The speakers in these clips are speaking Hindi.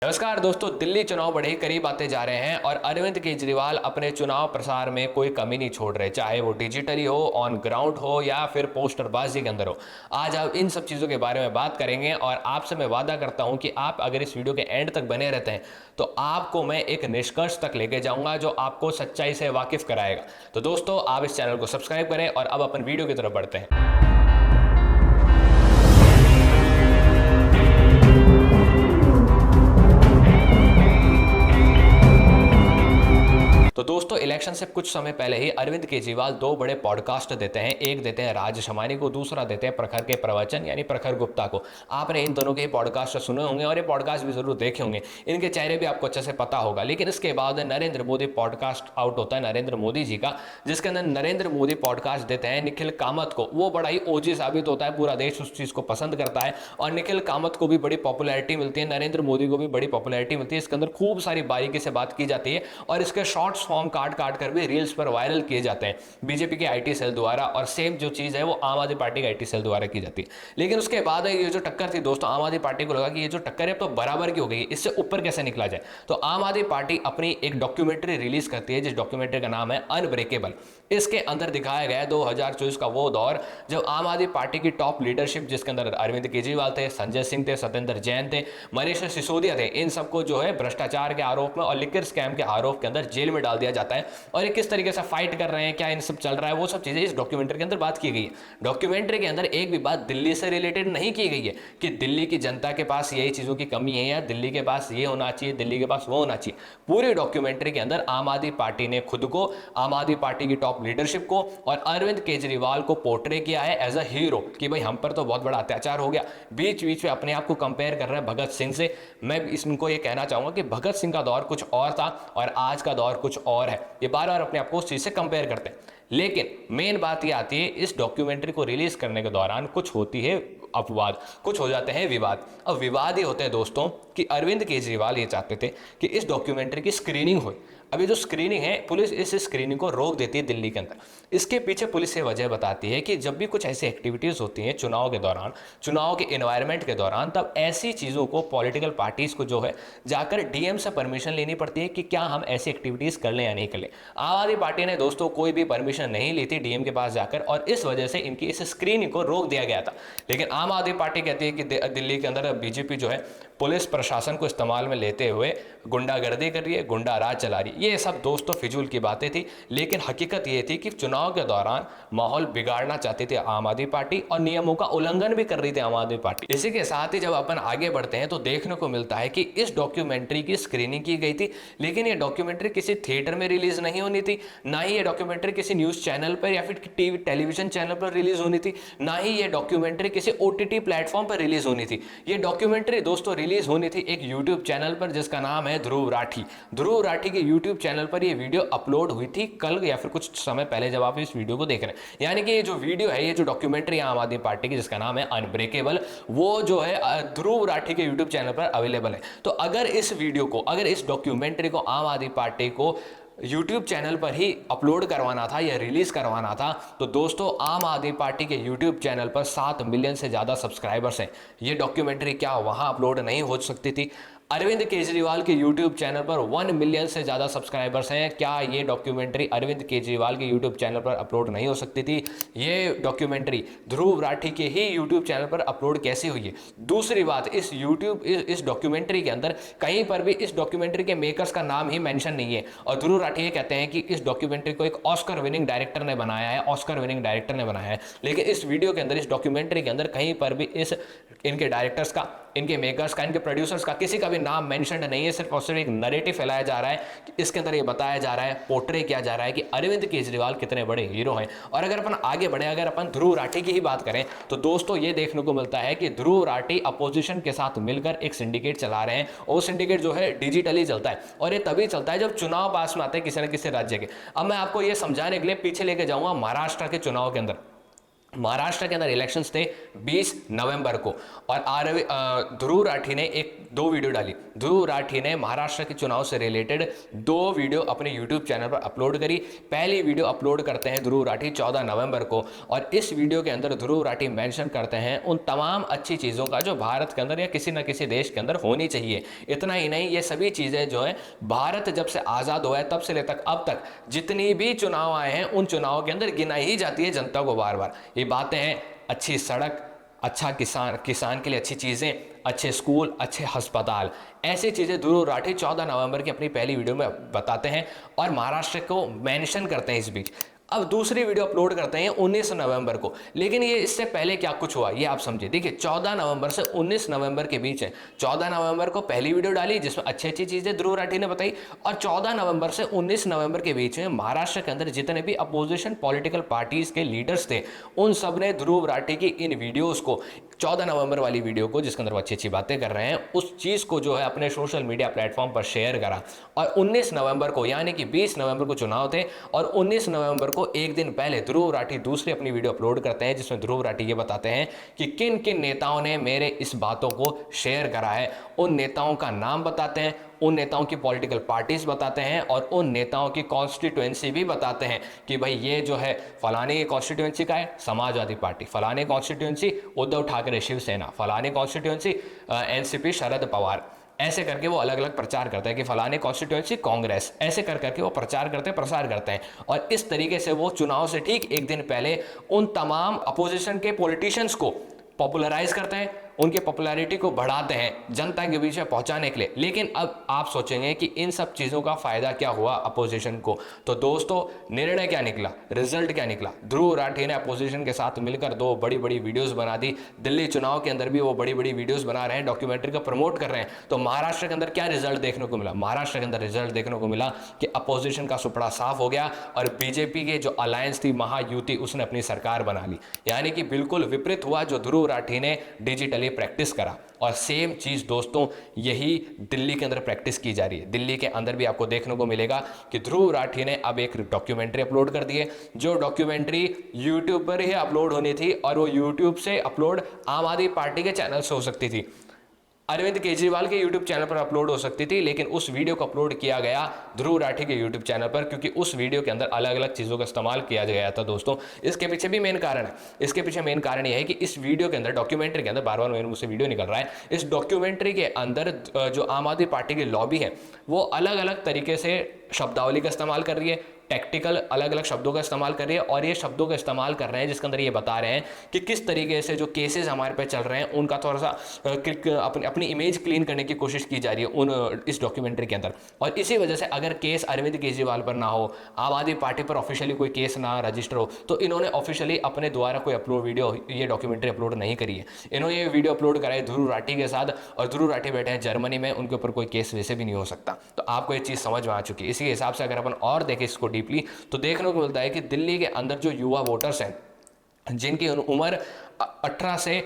नमस्कार दोस्तों, दिल्ली चुनाव बड़े ही करीब आते जा रहे हैं और अरविंद केजरीवाल अपने चुनाव प्रसार में कोई कमी नहीं छोड़ रहे, चाहे वो डिजिटली हो, ऑन ग्राउंड हो या फिर पोस्टरबाजी के अंदर हो। आज आप इन सब चीज़ों के बारे में बात करेंगे और आपसे मैं वादा करता हूं कि आप अगर इस वीडियो के एंड तक बने रहते हैं तो आपको मैं एक निष्कर्ष तक लेके जाऊंगा जो आपको सच्चाई से वाकिफ कराएगा। तो दोस्तों, आप इस चैनल को सब्सक्राइब करें और अब अपन वीडियो की तरफ बढ़ते हैं। तो दोस्तों, इलेक्शन से कुछ समय पहले ही अरविंद केजरीवाल दो बड़े पॉडकास्ट देते हैं। एक देते हैं राज शमानी को, दूसरा देते हैं प्रखर के प्रवचन यानी प्रखर गुप्ता को। आपने इन दोनों के पॉडकास्ट सुने होंगे और ये पॉडकास्ट भी जरूर देखे होंगे, इनके चेहरे भी आपको अच्छे से पता होगा। लेकिन इसके बाद नरेंद्र मोदी पॉडकास्ट आउट होता है नरेंद्र मोदी जी का, जिसके अंदर नरेंद्र मोदी पॉडकास्ट देते हैं निखिल कामत को। वो बड़ा ही ओजी साबित होता है, पूरा देश उस चीज को पसंद करता है और निखिल कामत को भी बड़ी पॉपुलैरिटी मिलती है, नरेंद्र मोदी को भी बड़ी पॉपुलैरिटी मिलती है। इसके अंदर खूब सारी बारीकी से बात की जाती है और इसके शॉर्ट्स फॉर्म काट काट कर भी रील्स पर वायरल किए जाते हैं बीजेपी के आईटी सेल द्वारा, और सेम जो चीज है वो आम आदमी पार्टी के आईटी सेल द्वारा की जाती है। लेकिन उसके बाद ये जो टक्कर थी दोस्तों, आम आदमी पार्टी को लगा कि ये जो टक्कर है तो बराबर की हो गई, इससे ऊपर कैसे निकला जाए। तो आम आदमी पार्टी अपनी एक डॉक्यूमेंट्री रिलीज करती है, जिस डॉक्यूमेंट्री का नाम है अनब्रेकेबल। इसके अंदर दिखाया गया है 2024 का वो दौर जब आम आदमी पार्टी की टॉप लीडरशिप, जिसके अंदर अरविंद केजरीवाल थे, संजय सिंह थे, सत्येंद्र जैन थे, मनीष सिसोदिया थे, इन सबको जो है भ्रष्टाचार के आरोप में और लिकर स्कैम के आरोप के अंदर जेल में डाल दिया जाता है। और ये किस तरीके से फाइट कर रहे हैं, क्या इन सब चल रहा है, वो सब चीजें इस डॉक्यूमेंट्री के अंदर बात की गई है। डॉक्यूमेंट्री के अंदर एक भी बात दिल्ली से रिलेटेड नहीं की गई है कि दिल्ली की जनता के पास यही चीजों की कमी है या दिल्ली के पास ये होना चाहिए, दिल्ली के पास वो होना चाहिए। पूरी डॉक्यूमेंट्री के अंदर आम आदमी पार्टी ने खुद को, आम आदमी पार्टी की टॉप लीडरशिप को और अरविंद केजरीवाल को पोर्ट्रे किया है एज अ हीरो कि भाई हम पर तो बहुत बड़ा अत्याचार हो गया। बीच बीच में अपने आप को कंपेयर कर रहे हैं भगत सिंह से। मैं इनको ये कहना चाहूंगा कि भगत सिंह का दौर कुछ और था और आज का दौर कुछ और है। ये बार बार अपने आप को उस चीज से कंपेयर करते हैं। लेकिन मेन बात ये आती है, इस डॉक्यूमेंट्री को रिलीज करने के दौरान कुछ होती है अपवाद, कुछ हो जाते हैं विवाद। अब विवाद ये होते हैं दोस्तों कि अरविंद केजरीवाल ये चाहते थे कि इस डॉक्यूमेंट्री की स्क्रीनिंग हो। अभी जो स्क्रीनिंग है, पुलिस इस स्क्रीनिंग को रोक देती है दिल्ली के अंदर। इसके पीछे पुलिस ये वजह बताती है कि जब भी कुछ ऐसी एक्टिविटीज होती हैं चुनाव के दौरान, चुनाव के एनवायरनमेंट के दौरान, तब ऐसी चीज़ों को पॉलिटिकल पार्टीज को जो है जाकर डीएम से परमिशन लेनी पड़ती है कि क्या हम ऐसी एक्टिविटीज कर लें या नहीं कर लें। आम आदमी पार्टी ने दोस्तों कोई भी परमिशन नहीं ली थी डीएम के पास जाकर और इस वजह से इनकी इस स्क्रीनिंग को रोक दिया गया था। लेकिन आम आदमी पार्टी कहती है कि दिल्ली के अंदर बीजेपी जो है पुलिस प्रशासन को इस्तेमाल में लेते हुए गुंडागर्दी कर रही है, गुंडा राज चला रही है। ये सब दोस्तों फिजूल की बातें थी। लेकिन हकीकत ये थी कि चुनाव के दौरान माहौल बिगाड़ना चाहती थी आम आदमी पार्टी और नियमों का उल्लंघन भी कर रही थी आम आदमी पार्टी। इसी के साथ ही जब अपन आगे बढ़ते हैं तो देखने को मिलता है कि इस डॉक्यूमेंट्री की स्क्रीनिंग की गई थी, लेकिन ये डॉक्यूमेंट्री किसी थिएटर में रिलीज नहीं होनी थी, ना ही ये डॉक्यूमेंट्री किसी न्यूज चैनल पर या फिर टीवी टेलीविजन चैनल पर रिलीज होनी थी, ना ही ये डॉक्यूमेंट्री किसी ओटीटी प्लेटफॉर्म पर रिलीज होनी थी। ये डॉक्यूमेंट्री दोस्तों रिलीज होनी थी एक यूट्यूब चैनल पर जिसका नाम है ध्रुव राठी। ध्रुव राठी के यूट्यूब चैनल पर ये वीडियो अपलोड हुई थी कल या फिर कुछ समय पहले जब आप इस वीडियो को देख रहे हैं। यानी कि ये जो वीडियो है, ये जो डॉक्यूमेंट्री आम आदमी पार्टी की जिसका नाम है अनब्रेकेबल, वो जो है ध्रुव राठी के यूट्यूब चैनल पर अवेलेबल है। तो अगर इस वीडियो को, अगर इस डॉक्यूमेंट्री को आम आदमी पार्टी को यूट्यूब चैनल पर ही अपलोड करवाना था या रिलीज करवाना था, तो दोस्तों आम आदमी पार्टी के यूट्यूब चैनल पर 7 मिलियन से ज़्यादा सब्सक्राइबर्स हैं। ये डॉक्यूमेंट्री क्या वहाँ अपलोड नहीं हो सकती थी? अरविंद केजरीवाल के यूट्यूब चैनल पर 1 मिलियन से ज़्यादा सब्सक्राइबर्स हैं, क्या ये डॉक्यूमेंट्री अरविंद केजरीवाल के यूट्यूब चैनल पर अपलोड नहीं हो सकती थी? ये डॉक्यूमेंट्री ध्रुव राठी के ही यूट्यूब चैनल पर अपलोड कैसे हुई है? दूसरी बात, इस डॉक्यूमेंट्री के अंदर कहीं पर भी इस डॉक्यूमेंट्री के मेकर्स का नाम ही मेंशन नहीं है। और ध्रुव राठी ये कहते हैं कि इस डॉक्यूमेंट्री को एक ऑस्कर विनिंग डायरेक्टर ने बनाया है, ऑस्कर विनिंग डायरेक्टर ने बनाया है। लेकिन इस वीडियो के अंदर, इस डॉक्यूमेंट्री के अंदर कहीं पर भी इनके डायरेक्टर्स का, इनके मेकर्स का, इनके प्रोड्यूसर्स का किसी का भी नाम मेंशन नहीं है। सिर्फ और सिर्फ एक नैरेटिव फैलाया जा रहा है कि इसके अंदर ये बताया जा रहा है, पोर्ट्रे किया जा रहा है कि अरविंद केजरीवाल कितने बड़े हीरो हैं। और अगर अपन आगे बढ़े, अगर अपन ध्रुव राठी की ही बात करें तो दोस्तों ये देखने को मिलता है कि ध्रुव राठी अपोजिशन के साथ मिलकर एक सिंडिकेट चला रहे हैं और वो सिंडिकेट जो है डिजिटली चलता है और ये तभी चलता है जब चुनाव पास में आते हैं किसी न किसी राज्य के। अब मैं आपको ये समझाने के लिए पीछे लेके जाऊंगा महाराष्ट्र के चुनाव के अंदर। महाराष्ट्र के अंदर इलेक्शंस थे 20 नवंबर को, और ध्रुव राठी ने दो वीडियो डाली। ध्रुव राठी ने महाराष्ट्र के चुनाव से रिलेटेड 2 वीडियो अपने यूट्यूब चैनल पर अपलोड करी। पहली वीडियो अपलोड करते हैं ध्रुव राठी 14 नवंबर को, और इस वीडियो के अंदर ध्रुव राठी मेंशन करते हैं उन तमाम अच्छी चीज़ों का जो भारत के अंदर या किसी न किसी देश के अंदर होनी चाहिए। इतना ही नहीं, ये सभी चीज़ें जो है भारत जब से आज़ाद हुआ है तब से लेकर अब तक जितनी भी चुनाव आए हैं उन चुनावों के अंदर गिनाई ही जाती है जनता को बार बार। ये बातें हैं अच्छी सड़क, अच्छा किसान के लिए अच्छी चीज़ें, अच्छे स्कूल, अच्छे अस्पताल, ऐसी चीज़ें ध्रुव राठी 14 नवंबर की अपनी पहली वीडियो में बताते हैं और महाराष्ट्र को मेंशन करते हैं इस बीच। अब दूसरी वीडियो अपलोड करते हैं 19 नवंबर को, लेकिन ये इससे पहले क्या कुछ हुआ ये आप समझिए। देखिए 14 नवंबर से 19 नवंबर के बीच है। 14 नवंबर को पहली वीडियो डाली जिसमें अच्छी अच्छी चीज़ें ध्रुव राठी ने बताई, और 14 नवंबर से 19 नवंबर के बीच में महाराष्ट्र के अंदर जितने भी अपोजिशन पॉलिटिकल पार्टीज के लीडर्स थे उन सब ने ध्रुव राठी की इन वीडियोज़ को, 14 नवंबर वाली वीडियो को जिसके अंदर वो अच्छी अच्छी बातें कर रहे हैं, उस चीज़ को जो है अपने सोशल मीडिया प्लेटफॉर्म पर शेयर करा। और 19 नवंबर को, यानी कि 20 नवंबर को चुनाव थे और 19 नवंबर को एक दिन पहले ध्रुव राठी दूसरी अपनी वीडियो अपलोड करते हैं जिसमें ध्रुव राठी ये बताते हैं कि किन किन नेताओं ने मेरे इस बातों को शेयर करा है। उन नेताओं का नाम बताते हैं, उन नेताओं की पॉलिटिकल पार्टीज बताते हैं और उन नेताओं की कॉन्स्टिट्यूएंसी भी बताते हैं कि भाई ये जो है फलाने कॉन्स्टिट्यूएंसी का है समाजवादी पार्टी, फलाने कॉन्स्टिट्यूएंसी उद्धव ठाकरे शिवसेना, फलाने कॉन्स्टिट्यूएंसी एनसीपी शरद पवार। ऐसे करके वो अलग अलग प्रचार करते हैं कि फलाने कॉन्स्टिट्यूएंसी कांग्रेस, ऐसे कर करके वो प्रचार करते हैं, प्रसार करते हैं। और इस तरीके से वो चुनाव से ठीक एक दिन पहले उन तमाम अपोजिशन के पॉलिटिशियंस को पॉपुलराइज करते हैं, उनकी पॉपुलैरिटी को बढ़ाते हैं जनता के बीच में पहुंचाने के लिए। लेकिन अब आप सोचेंगे कि इन सब चीज़ों का फायदा क्या हुआ अपोजिशन को, तो दोस्तों निर्णय क्या निकला, रिजल्ट क्या निकला। ध्रुव राठी ने अपोजिशन के साथ मिलकर 2 बड़ी बड़ी वीडियोस बना दी। दिल्ली चुनाव के अंदर भी वो बड़ी बड़ी वीडियोस बना रहे हैं, डॉक्यूमेंट्री का प्रमोट कर रहे हैं। तो महाराष्ट्र के अंदर क्या रिजल्ट देखने को मिला, महाराष्ट्र के अंदर रिजल्ट देखने को मिला कि अपोजिशन का सुपड़ा साफ हो गया और बीजेपी के जो अलायंस थी महायुति उसने अपनी सरकार बना ली। यानी कि बिल्कुल विपरीत हुआ जो ध्रुव राठी ने डिजिटली प्रैक्टिस करा। और सेम चीज़ दोस्तों यही दिल्ली के अंदर प्रैक्टिस की जा रही है। दिल्ली के अंदर भी आपको देखने को मिलेगा कि ध्रुव राठी ने अब एक डॉक्यूमेंट्री अपलोड कर दी है, जो डॉक्यूमेंट्री यूट्यूब पर ही अपलोड होनी थी और वो यूट्यूब से अपलोड आम आदमी पार्टी के चैनल से हो सकती थी, अरविंद केजरीवाल के यूट्यूब चैनल पर अपलोड हो सकती थी, लेकिन उस वीडियो को अपलोड किया गया ध्रुव राठी के यूट्यूब चैनल पर क्योंकि उस वीडियो के अंदर अलग अलग चीज़ों का इस्तेमाल किया गया था। दोस्तों इसके पीछे भी मेन कारण है, इसके पीछे मेन कारण यह है कि इस वीडियो के अंदर, डॉक्यूमेंट्री के अंदर, बार बार मेरे मुझसे वीडियो निकल रहा है, इस डॉक्यूमेंट्री के अंदर जो आम आदमी पार्टी की लॉबी है वो अलग अलग तरीके से शब्दावली का इस्तेमाल कर रही है, टेक्निकल अलग अलग शब्दों का इस्तेमाल कर रही है, और ये शब्दों का इस्तेमाल कर रहे हैं जिसके अंदर ये बता रहे हैं कि किस तरीके से जो केसेस हमारे पे चल रहे हैं उनका थोड़ा सा अपनी इमेज क्लीन करने की कोशिश की जा रही है इस डॉक्यूमेंट्री के अंदर। और इसी वजह से अगर केस अरविंद केजरीवाल पर ना हो, आम आदमी पार्टी पर ऑफिशियली कोई केस ना रजिस्टर हो, तो इन्होंने ऑफिशियली अपने द्वारा कोई अपलोड वीडियो, ये डॉक्यूमेंट्री अपलोड नहीं करी है। इन्होंने ये वीडियो अपलोड करा है ध्रुव राठी के साथ, और ध्रुव राठी बैठे हैं जर्मनी में, उनके ऊपर कोई केस वैसे भी नहीं हो सकता। तो आपको ये चीज़ समझ में आ चुकी है। इसी हिसाब से अगर अपन और देखें इसको डीपली तो देखने को मिलता है कि दिल्ली के अंदर जो युवा वोटर्स हैं जिनकी उम्र 18 से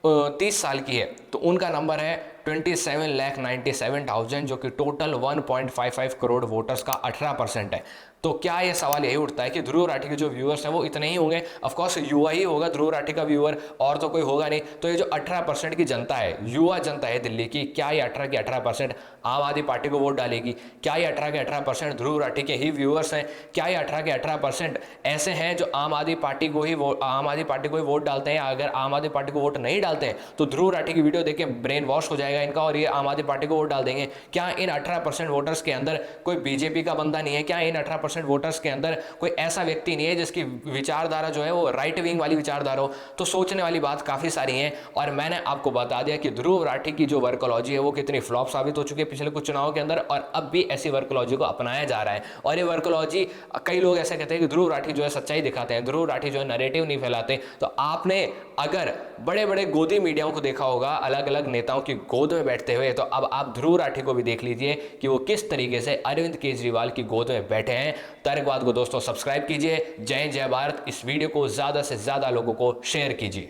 30 साल की है, तो उनका नंबर है 27,97,000 जो कि टोटल 1.55 करोड़ वोटर्स का 18% है। तो क्या ये सवाल यही उठता है कि ध्रुव राठी के जो व्यूअर्स हैं वो इतने ही होंगे? ऑफकोर्स युवा ही होगा ध्रुव राठी का व्यूअर, और तो कोई होगा नहीं। तो ये जो 18% की जनता है, युवा जनता है दिल्ली की, क्या ये 18 के 18% आम आदमी पार्टी को वोट डालेगी? क्या ये 18 के 18% ध्रुव राठी के ही व्यूअर्स हैं? क्या ये 18 के 18% ऐसे हैं जो आम आदमी पार्टी को ही वोट डालते हैं? अगर आम आदमी पार्टी को वोट नहीं डालते हैं तो ध्रुव राठी की वीडियो देख के ब्रेन वॉश हो जाएगा इनका और ये आम आदमी पार्टी को वोट डाल देंगे। क्या इन 18% वोटर्स के अंदर कोई बीजेपी का बंदा नहीं है? क्या इन 18% वोटर्स के अंदर कोई ऐसा व्यक्ति नहीं है जिसकी विचारधारा जो है वो राइट विंग वाली विचारधारा हो? तो सोचने वाली बात काफ़ी सारी है। और मैंने आपको बता दिया कि ध्रुव राठी की जो वर्कोलॉजी है वो कितनी फ्लॉप साबित हो चुकी है पिछले कुछ चुनाव के अंदर, और अब भी ऐसी वर्कोलॉजी को अपनाया जा रहा है। और ये वर्कोलॉजी, कई लोग ऐसे कहते हैं कि ध्रुव राठी जो है सच्चाई दिखाते हैं, ध्रुव राठी जो है नैरेटिव नहीं फैलाते। तो आपने अगर बड़े बड़े गोदी मीडियाओं को देखा होगा अलग अलग नेताओं की गोद में बैठते हुए, तो अब आप ध्रुव राठी को भी देख लीजिए कि वो किस तरीके से अरविंद केजरीवाल की गोद में बैठे हैं। तर्कवाद को दोस्तों सब्सक्राइब कीजिए। जय जय भारत। इस वीडियो को ज़्यादा से ज़्यादा लोगों को शेयर कीजिए।